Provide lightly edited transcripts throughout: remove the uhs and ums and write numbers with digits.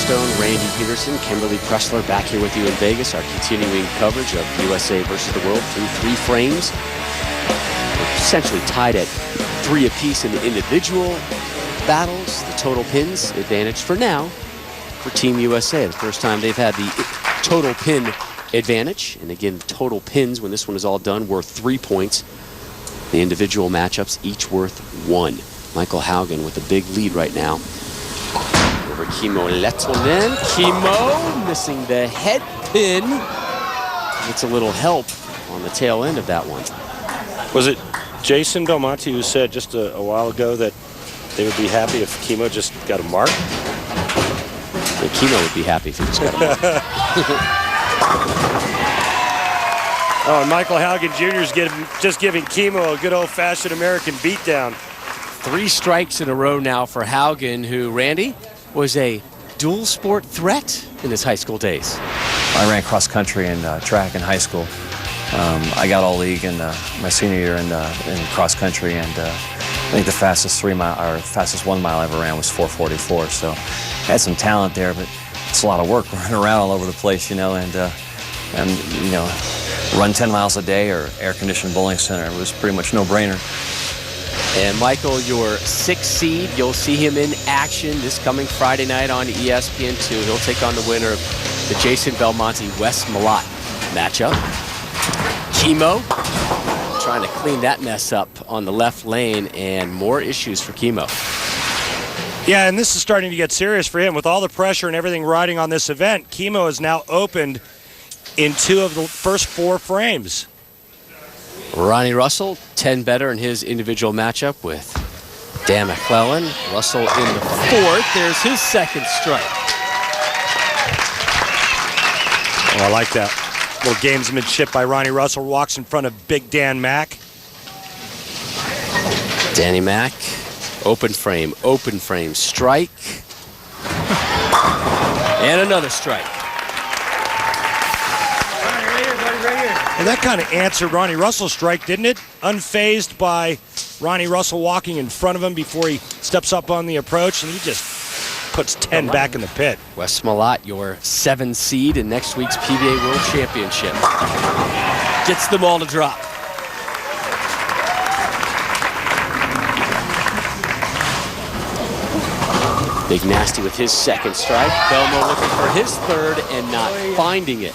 Firestone, Randy Peterson, Kimberly Pressler back here with you in Vegas. Our continuing coverage of USA versus the world through 3 frames. We're essentially tied at 3 apiece in the individual battles. The total pins advantage for now for Team USA. The first time they've had the total pin advantage. And again, total pins when this one is all done worth 3 points. The individual matchups each worth 1. Michael Haugen with a big lead right now over Kimmo Lehtonen. Kimmo missing the head pin. Gets a little help on the tail end of that one. Was it Jason Belmonte who said just a while ago that they would be happy if Kimmo just got a mark? Yeah, Kimmo would be happy if he just got a mark. Oh, and Michael Haugen Jr. is just giving Kimmo a good old-fashioned American beatdown. 3 strikes in a row now for Haugen, who, Randy, was a dual sport threat in his high school days. I ran cross country and track in high school. I got all league in my senior year in cross country, and I think the fastest 1 mile I ever ran was 4:44. So I had some talent there, but it's a lot of work running around all over the place, you know, and you know, run 10 miles a day or air-conditioned bowling center. It was pretty much no-brainer. And Michael, your 6th seed, you'll see him in action this coming Friday night on ESPN 2. He'll take on the winner of the Jason Belmonte Wes Malott matchup. Kimmo trying to clean that mess up on the left lane, and more issues for Kimmo. Yeah, and this is starting to get serious for him with all the pressure and everything riding on this event. Kimmo has now opened in 2 of the first 4 frames. Ronnie Russell, 10 better in his individual matchup with Dan MacLelland. Russell in the 4th. There's his 2nd strike. Oh, I like that. Little gamesmanship by Ronnie Russell. Walks in front of Big Dan Mac. Danny Mac, open frame, strike. And another strike. And that kind of answered Ronnie Russell's strike, didn't it? Unfazed by Ronnie Russell walking in front of him before he steps up on the approach, and he just puts 10 back in the pit. Wes Malott, your 7th seed in next week's PBA World Championship. Gets them all to drop. Big Nasty with his 2nd strike. Belmo looking for his 3rd and not finding it.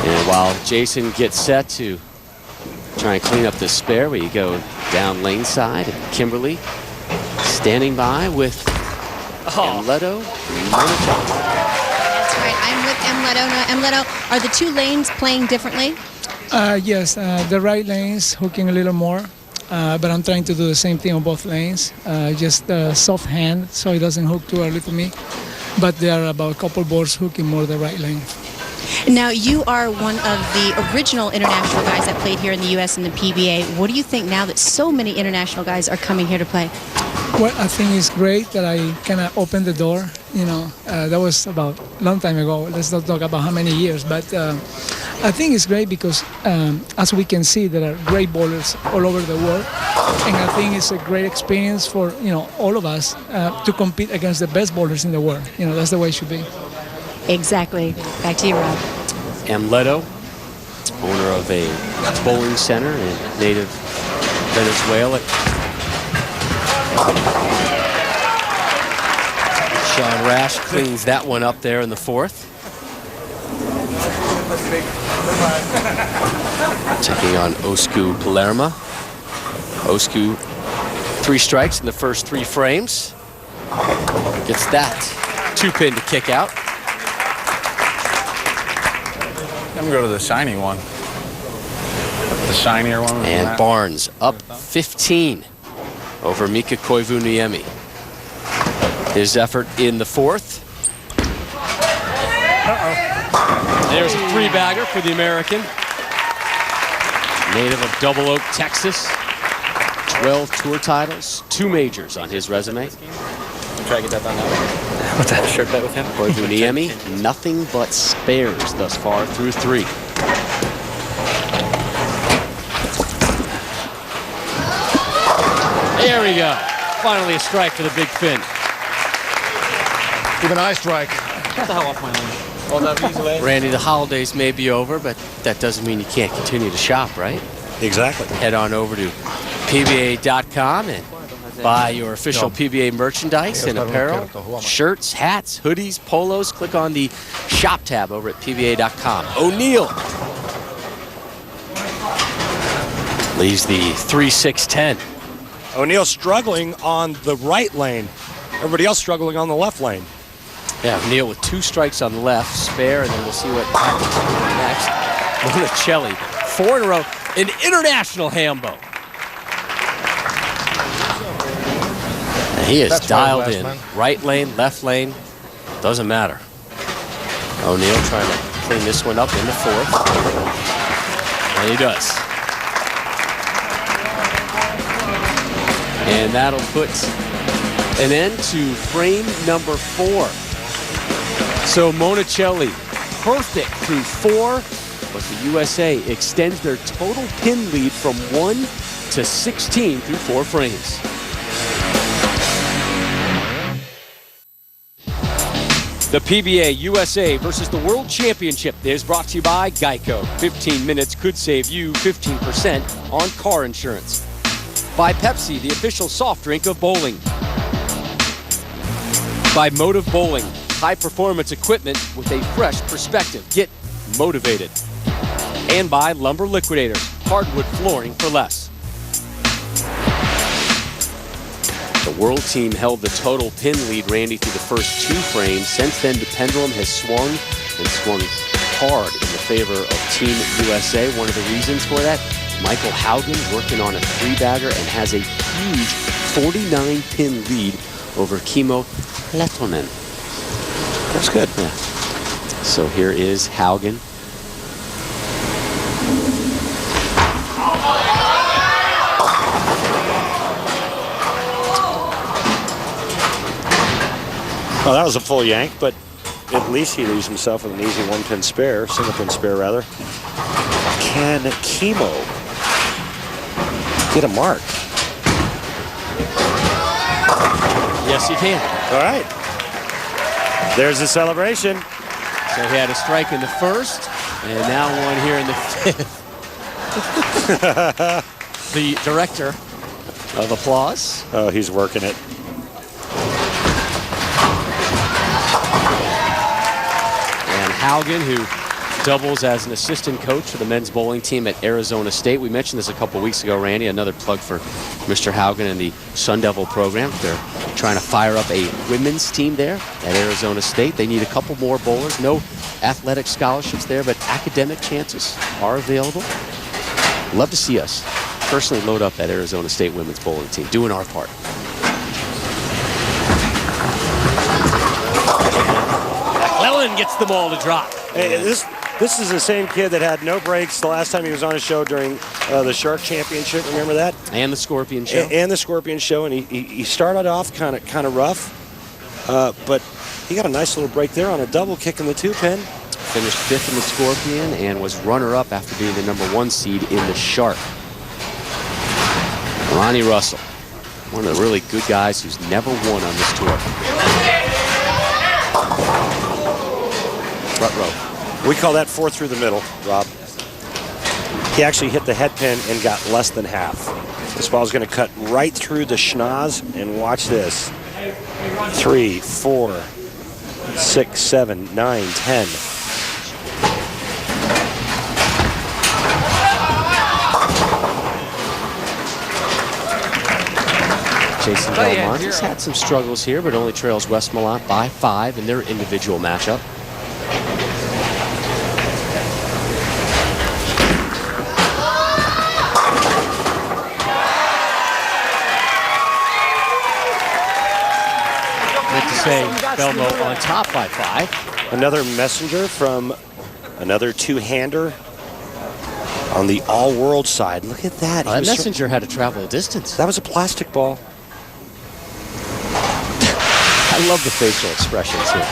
And while Jason gets set to try and clean up the spare, we go down lane side. Kimberly standing by with Amleto. That's right, I'm with Amleto. Now, Amleto, are the 2 lanes playing differently? Yes, the right lane's hooking a little more, but I'm trying to do the same thing on both lanes. Just soft hand so it doesn't hook too early for me. But there are about a couple boards hooking more the right lane. Now, you are one of the original international guys that played here in the U.S. in the PBA. What do you think now that so many international guys are coming here to play? Well, I think it's great that I kind of opened the door. You know, that was about a long time ago. Let's not talk about how many years. But I think it's great because, as we can see, there are great bowlers all over the world. And I think it's a great experience for, you know, all of us to compete against the best bowlers in the world. You know, that's the way it should be. Exactly. Back to you, Rob. Amleto, owner of a bowling center in native Venezuela. Sean Rash cleans that one up there in the 4th. Taking on Osku Palermaa. Osku, 3 strikes in the first 3 frames. Gets that 2-pin to kick out. I'm going to go to the shiny one. The shinier one. And Barnes up 15 over Mika Koivuniemi. His effort in the 4th. There's a 3-bagger for the American. Native of Double Oak, Texas. 12 tour titles, 2 majors on his resume. Try to get that done now. What's that shirt bet with him? Koivuniemi, nothing but spares thus far through 3. There we go. Finally a strike for the big Finn. Give an eye strike. Get the hell off my lane. Randy, the holidays may be over, but that doesn't mean you can't continue to shop, right? Exactly. Head on over to PBA.com and buy your official PBA merchandise and apparel, shirts, hats, hoodies, polos. Click on the shop tab over at PBA.com. O'Neal leaves the 3-6-10. O'Neal struggling on the right lane. Everybody else struggling on the left lane. Yeah, O'Neal with 2 strikes on the left, spare, and then we'll see what happens next. Monacelli, 4 in a row, an international hambo. And he is dialed in. Right lane, left lane, doesn't matter. O'Neal trying to clean this one up in the 4th. And he does. And that'll put an end to frame number 4. So Monacelli, perfect through 4, but the USA extends their total pin lead from 1 to 16 through 4 frames. The PBA USA versus the World Championship is brought to you by Geico. 15 minutes could save you 15% on car insurance. By Pepsi, the official soft drink of bowling. By Motive Bowling, high-performance equipment with a fresh perspective. Get motivated. And by Lumber Liquidators, hardwood flooring for less. The world team held the total pin lead, Randy, through the first 2 frames. Since then, the pendulum has swung and swung hard in the favor of Team USA. One of the reasons for that, Michael Haugen working on a 3-bagger and has a huge 49-pin lead over Kimmo Lehtonen. That's good. Yeah. So here is Haugen. Well, that was a full yank, but at least he leaves himself with an easy 1-pin spare, single-pin spare rather. Can Kimmo get a mark? Yes, he can. All right. There's the celebration. So he had a strike in the 1st, and now one here in the 5th. The director of applause. Oh, he's working it. And Haugen, who doubles as an assistant coach for the men's bowling team at Arizona State. We mentioned this a couple weeks ago, Randy. Another plug for Mr. Haugen and the Sun Devil program. They're trying to fire up a women's team there at Arizona State. They need a couple more bowlers. No athletic scholarships there, but academic chances are available. Love to see us personally load up that Arizona State women's bowling team, doing our part. MacLelland gets the ball to drop. Hey, this is the same kid that had no breaks the last time he was on a show during the Shark Championship. Remember that? And the Scorpion Show. And the Scorpion Show, and he started off kind of rough, but he got a nice little break there on a double kick in the 2-pin. Finished 5th in the Scorpion and was runner-up after being the #1 seed in the Shark. Ronnie Russell, one of the really good guys who's never won on this tour. Front row. We call that 4 through the middle, Rob. He actually hit the head pin and got less than half. This ball's going to cut right through the schnoz, and watch this. 3, 4, 6, 7, 9, 10. Jason Belmonte's had some struggles here, but only trails Wes Malott by 5 in their individual matchup. Belmo on top by 5. Another messenger from another 2-hander on the all-world side. Look at that. That messenger had to travel a distance. That was a plastic ball. I love the facial expressions here.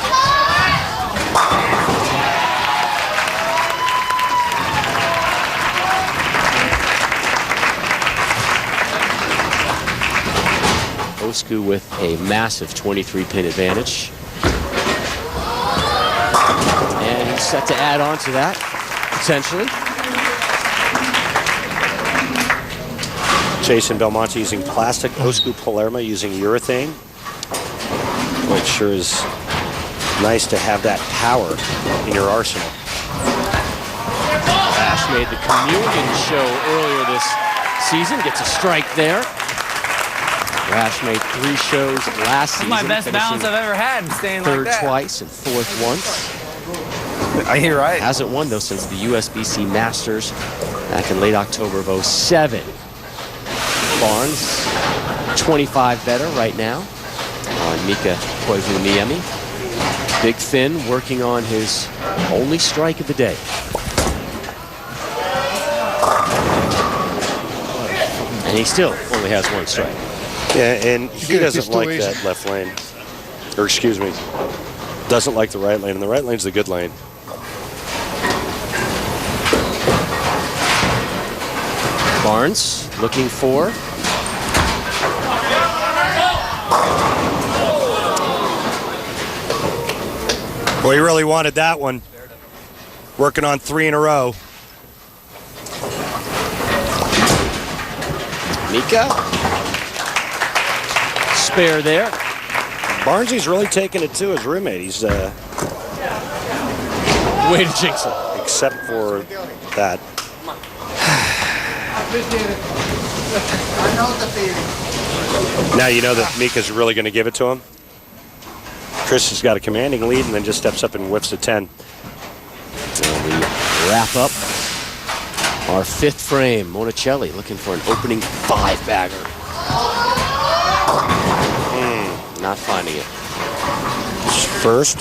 Osku with a massive 23-pin advantage. And he's set to add on to that, potentially. Jason Belmonte using plastic, Osku Palermaa using urethane. Well, it sure is nice to have that power in your arsenal. Rash made the communion show earlier this season, gets a strike there. Rash made 3 shows last season. My best balance I've ever had, staying third like that. twice and fourth once. You're right. Hasn't won, though, since the USBC Masters back in late October of '07. Barnes, 25 better right now on Mika Koivuniemi. Big Finn working on his only strike of the day. And he still only has 1 strike. Yeah, and he doesn't like that left lane. Or excuse me, doesn't like the right lane, and the right lane's the good lane. Barnes looking for. Well, he really wanted that one. Working on 3 in a row. Mika. Spare there. Barnsley's really taking it to his roommate. He's way to jinx him. Except for that. Now you know that Mika's really going to give it to him. Chris has got a commanding lead and then just steps up and whiffs a 10. And we wrap up our 5th frame. Monacelli looking for an opening 5-bagger. Not finding it. First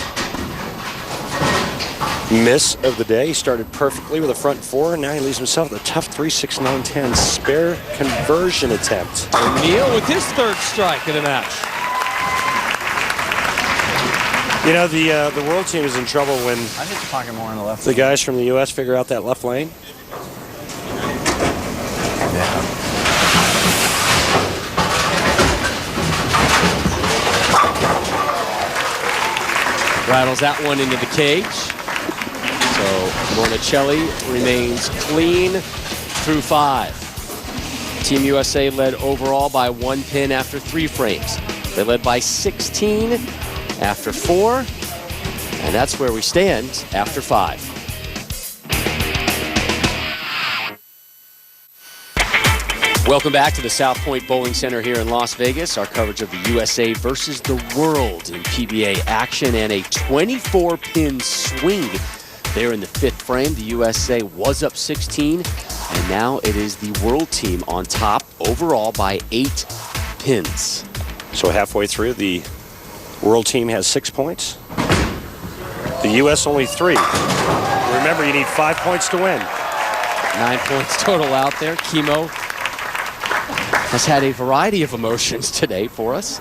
miss of the day. He started perfectly with a front 4, and now he leaves himself with a tough 3, 6, 9, 10 spare conversion attempt. O'Neill with his 3rd strike of the match. You know, the world team is in trouble when I hit the pocket more on the left. the guys from the U.S. figure out that left lane. Yeah. Rattles that one into the cage. So Monacelli remains clean through 5. Team USA led overall by 1 pin after 3 frames. They led by 16 after 4. And that's where we stand after 5. Welcome back to the South Point Bowling Center here in Las Vegas. Our coverage of the USA versus the world in PBA action, and a 24-pin swing there in the 5th frame. The USA was up 16, and now it is the world team on top overall by 8 pins. So halfway through, the world team has 6 points. The U.S. only 3. Remember, you need 5 points to win. 9 points total out there. Kimmo has had a variety of emotions today for us.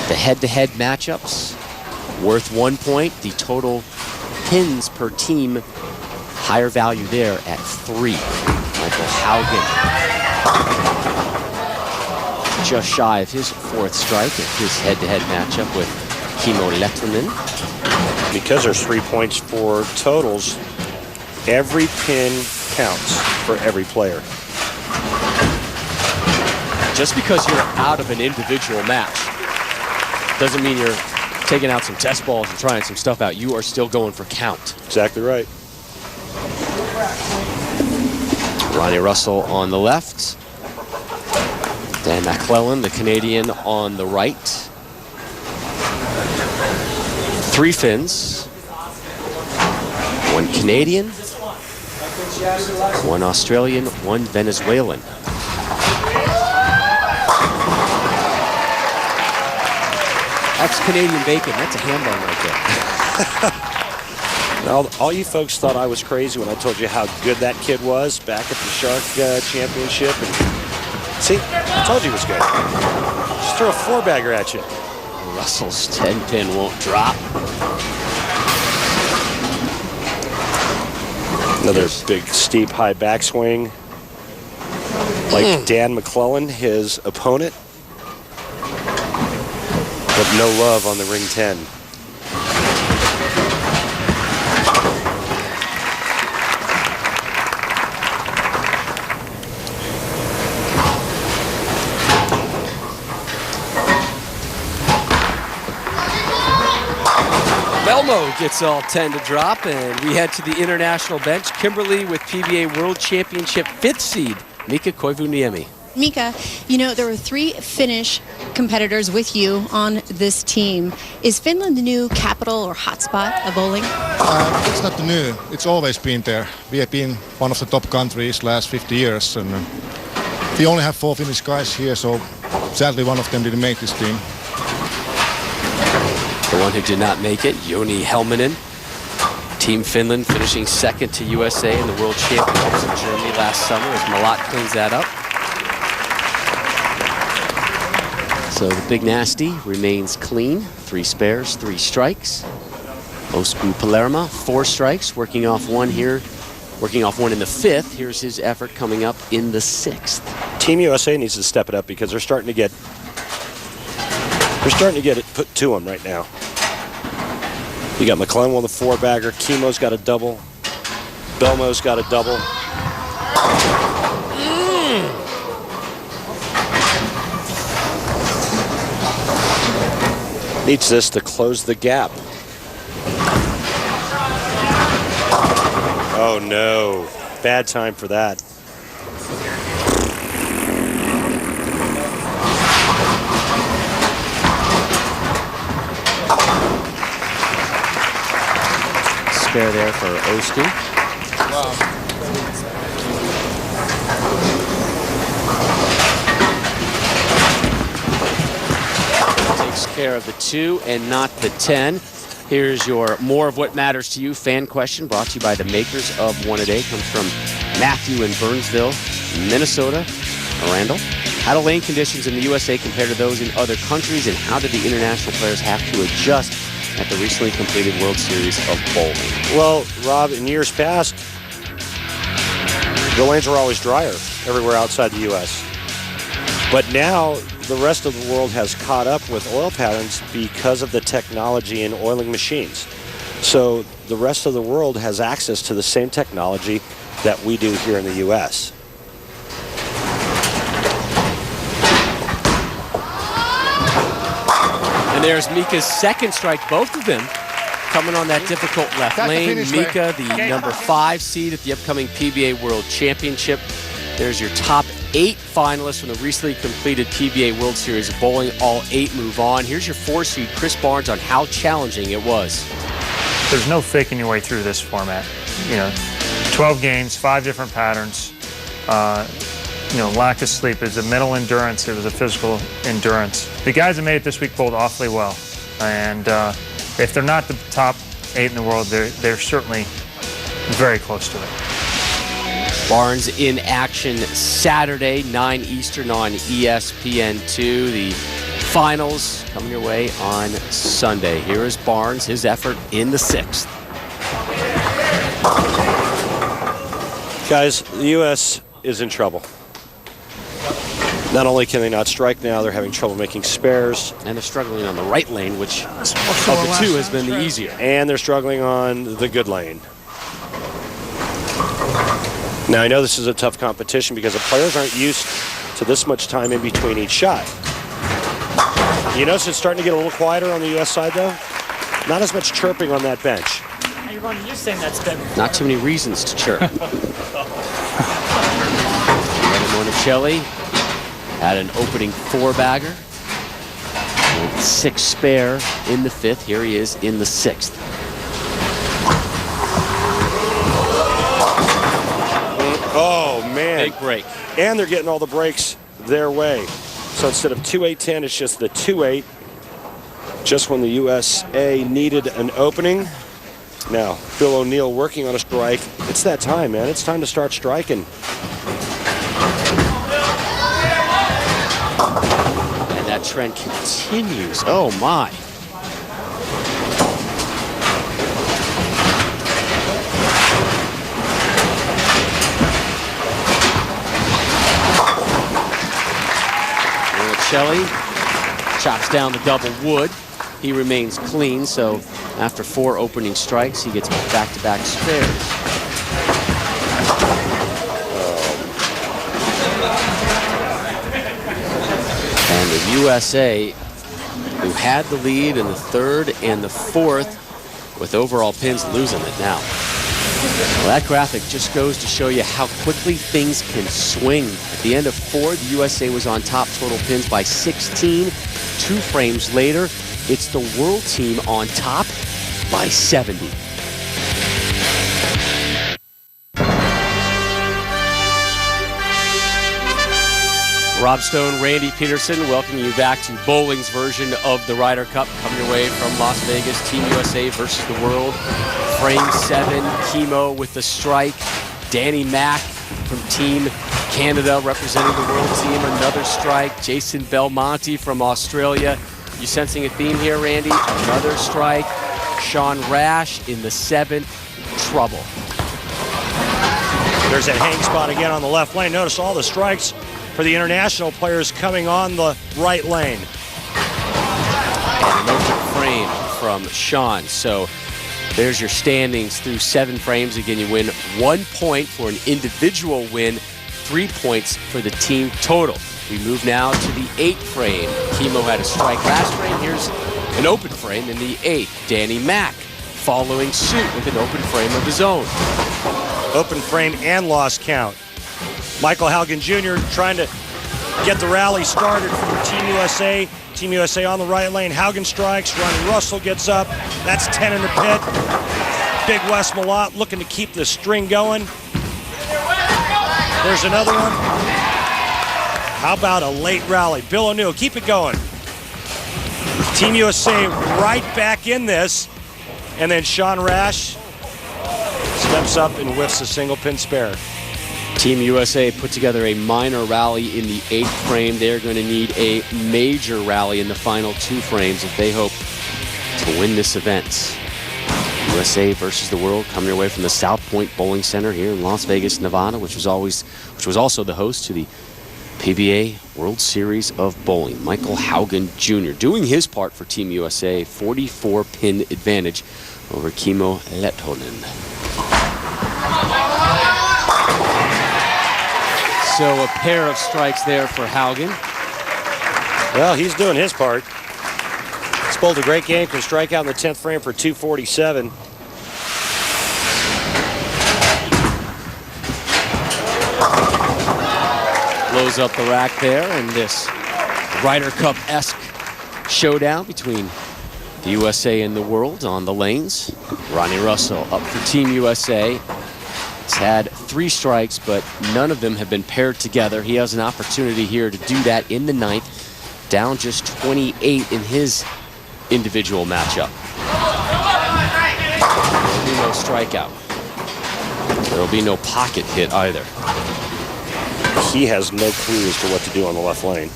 The head-to-head matchups worth 1 point. The total pins per team, higher value there at 3. Michael Haugen just shy of his 4th strike in his head-to-head matchup with Kimmo Lehtonen. Because there's 3 points for totals, every pin counts for every player. Just because you're out of an individual match doesn't mean you're taking out some test balls and trying some stuff out. You are still going for count. Exactly right. Ronnie Russell on the left. Dan MacLelland, the Canadian, on the right. 3 Finns. 1 Canadian. 1 Australian. 1 Venezuelan. That's Canadian bacon. That's a ham bun right there. Now, all you folks thought I was crazy when I told you how good that kid was back at the Shark Championship. And see, I told you he was good. Just throw a 4-bagger at you. Russell's 10-pin won't drop. Another big, steep, high backswing. Like Dan MacLelland, his opponent. But no love on the ring 10. Belmo gets all 10 to drop, and we head to the international bench. Kimberly with PBA World Championship 5th seed, Mika Koivuniemi. Mika, you know, there were 3 Finnish competitors with you on this team. Is Finland the new capital or hotspot of bowling? It's not new. It's always been there. We have been one of the top countries last 50 years, and we only have 4 Finnish guys here, so sadly one of them didn't make this team. The one who did not make it, Joni Helminen. Team Finland finishing 2nd to USA in the World Championships in Germany last summer as Malott cleans that up. So the Big Nasty remains clean. 3 spares, 3 strikes. Osku Palermaa, 4 strikes, working off one here. Working off one in the 5th. Here's his effort coming up in the 6th. Team USA needs to step it up because they're starting to get it put to them right now. You got MacLelland with a 4-bagger. Kimmo's got a double. Belmo's got a double. Needs this to close the gap. Oh no, bad time for that. Spare there for Osku. Takes care of the 2 and not the 10. Here's your more of what matters to you fan question brought to you by the makers of One A Day. Comes from Matthew in Burnsville, Minnesota. Randall, how do lane conditions in the USA compare to those in other countries, and how did the international players have to adjust at the recently completed World Series of Bowling? Well, Rob, in years past, the lanes were always drier everywhere outside the U.S. But now the rest of the world has caught up with oil patterns because of the technology in oiling machines. So the rest of the world has access to the same technology that we do here in the U.S. And there's Mika's 2nd strike, both of them coming on that difficult left lane. Mika, the number 5 seed at the upcoming PBA World Championship. There's your top 8 finalists from the recently completed PBA World Series of Bowling. All 8 move on. Here's your 4 seed, Chris Barnes, on how challenging it was. There's no faking your way through this format. You know, 12 games, 5 different patterns. You know, lack of sleep. It was a mental endurance. It was a physical endurance. The guys that made it this week bowled awfully well. And if they're not the top 8 in the world, they're certainly very close to it. Barnes in action Saturday, 9 Eastern on ESPN2. The finals coming your way on Sunday. Here is Barnes, his effort in the 6th. Guys, the U.S. is in trouble. Not only can they not strike now, they're having trouble making spares. And they're struggling on the right lane, which of the 2 has been the easier. And they're struggling on the good lane. Now, I know this is a tough competition because the players aren't used to this much time in between each shot. You notice it's starting to get a little quieter on the U.S. side, though? Not as much chirping on that bench. Hey, Ronnie, you're saying that's been... Not too many reasons to chirp. Monacelli had an opening 4-bagger. With 6 spare in the 5th. Here he is in the 6th. Oh, man. Big break. And they're getting all the breaks their way. So instead of 2-8-10, it's just the 2-8. Just when the USA needed an opening. Now, Bill O'Neill working on a strike. It's that time, man. It's time to start striking. And that trend continues. Oh, my. Monacelli chops down the double wood. He remains clean, so after 4 opening strikes, he gets back-to-back spares. And the USA, who had the lead in the 3rd and the 4th, with overall pins losing it now. Well, that graphic just goes to show you how quickly things can swing. At the end of 4, the USA was on top total pins by 16. 2 frames later, it's the world team on top by 70. Rob Stone, Randy Peterson, welcoming you back to bowling's version of the Ryder Cup, coming your way from Las Vegas. Team USA versus the world. Frame 7, Kimmo with the strike. Danny Mac from Team Canada representing the world team, another strike. Jason Belmonte from Australia. You sensing a theme here, Randy? Another strike. Sean Rash in the 7th. Trouble. There's that hang spot again on the left lane. Notice all the strikes for the international players coming on the right lane. And an open frame from Sean. So there's your standings through 7 frames. Again, you win 1 point for an individual win, 3 points for the team total. We move now to the 8th frame. Kimmo had a strike last frame. Here's an open frame in the 8th. Danny Mac following suit with an open frame of his own. Open frame and lost count. Michael Haugen Jr. trying to get the rally started for Team USA. Team USA on the right lane. Haugen strikes. Ronnie Russell gets up. That's 10 in the pit. Big Wes Malott looking to keep the string going. There's another one. How about a late rally? Bill O'Neill, keep it going. Team USA right back in this. And then Sean Rash steps up and whiffs a single pin spare. Team USA put together a minor rally in the 8th frame. They're going to need a major rally in the final 2 frames if they hope to win this event. USA versus the world, coming your way from the South Point Bowling Center here in Las Vegas, Nevada, which was also the host to the PBA World Series of Bowling. Michael Haugen Jr. doing his part for Team USA, 44 pin advantage over Kimmo Lehtonen. So a pair of strikes there for Haugen. Well, he's doing his part. He's bowled a great game, can strike out in the 10th frame for 247. Blows up the rack there, and this Ryder Cup-esque showdown between the USA and the world on the lanes. Ronnie Russell up for Team USA. He's had 3 strikes, but none of them have been paired together. He has an opportunity here to do that in the 9th, down just 28 in his individual matchup. There'll be no strikeout. There'll be no pocket hit either. He has no clue as to what to do on the left lane.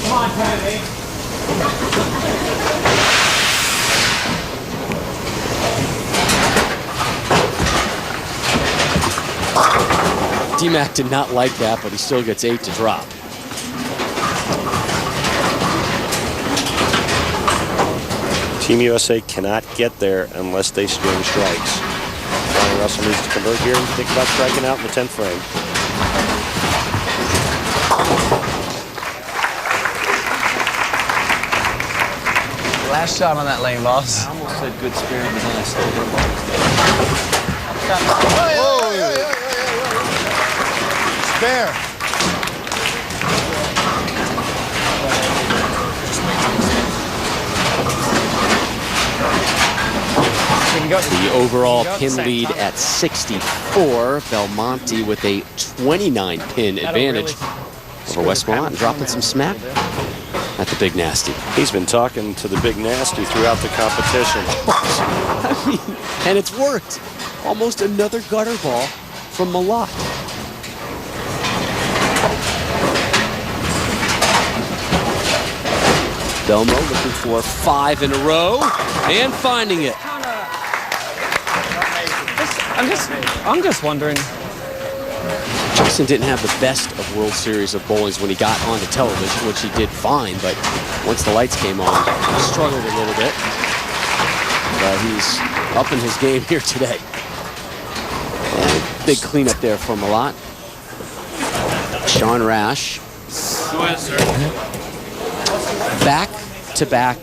Come on, Kennedy. D-Mac did not like that, but he still gets 8 to drop. Team USA cannot get there unless they string strikes. Ronnie Russell needs to convert here and think about striking out in the 10th frame. Last shot on that lane, boss. I almost said good spirit, but then I still hit Spare. The overall pin lead at 64. Belmonte with a 29 pin advantage over Wes Malott, dropping some smack at the Big Nasty. He's been talking to the Big Nasty throughout the competition. I mean, and it's worked. Almost another gutter ball from Malott. Belmo looking for 5 in a row and finding it. I'm just wondering. Jason didn't have the best of World Series of bowlings when he got onto television, which he did fine, but once the lights came on, he struggled a little bit. But he's up in his game here today. And big cleanup there for Malott. Sean Rash. Go ahead, sir. Back to back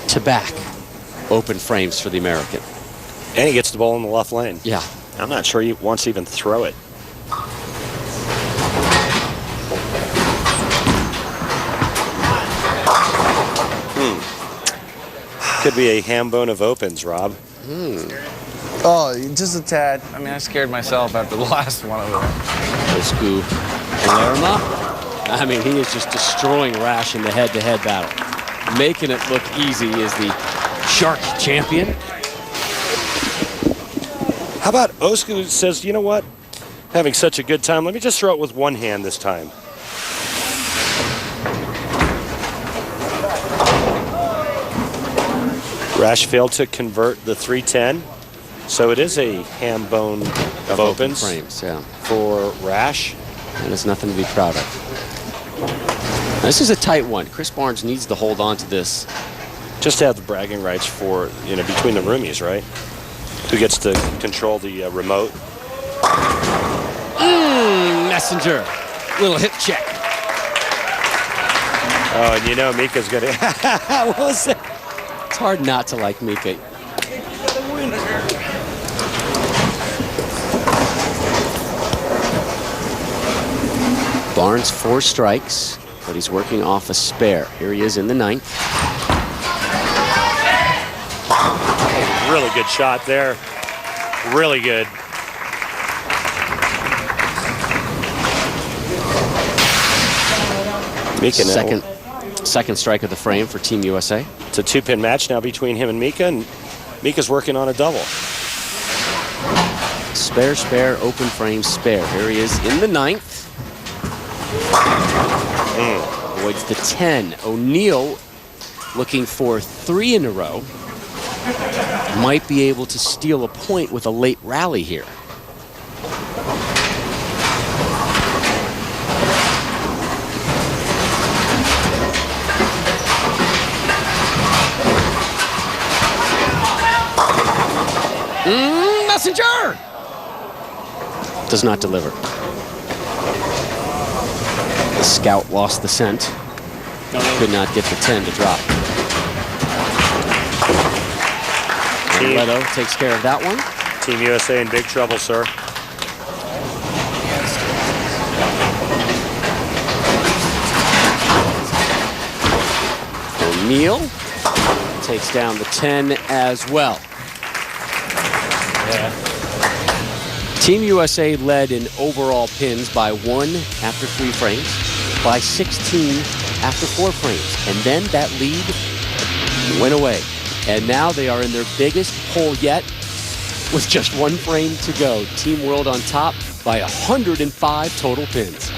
to back open frames for the American. And he gets the ball in the left lane. Yeah. I'm not sure he wants to even throw it. Could be a ham bone of opens, Rob. Oh, just a tad. I mean, I scared myself after the last one over there. Osku Palermaa. I mean, he is just destroying Rash in the head-to-head battle. Making it look easy as the Shark champion. How about Osku says, you know what? Having such a good time, let me just throw it with one hand this time. Rash failed to convert the 310, so it is a ham bone of opens frames, yeah, for Rash. And it's nothing to be proud of. Now, this is a tight one. Chris Barnes needs to hold on to this. Just to have the bragging rights for, between the roomies, right? Who gets to control the remote. Messenger. Little hip check. Oh, and Mika's going to... What was that? It's hard not to like Mika. Barnes 4 strikes, but he's working off a spare. Here he is in the 9th. Really good shot there. Really good. Mika now. Second strike of the frame for Team USA. It's a 2-pin match now between him and Mika, and Mika's working on a double. Spare, spare, open frame, spare. Here he is in the 9th. Avoids the 10. O'Neill looking for 3 in a row. Might be able to steal a point with a late rally here. Messenger! Does not deliver. The scout lost the scent. Could not get the 10 to drop. Amleto takes care of that one. Team USA in big trouble, sir. O'Neill takes down the 10 as well. Team USA led in overall pins by 1 after 3 frames, by 16 after 4 frames, and then that lead went away. And now they are in their biggest hole yet with just 1 frame to go. Team World on top by 105 total pins.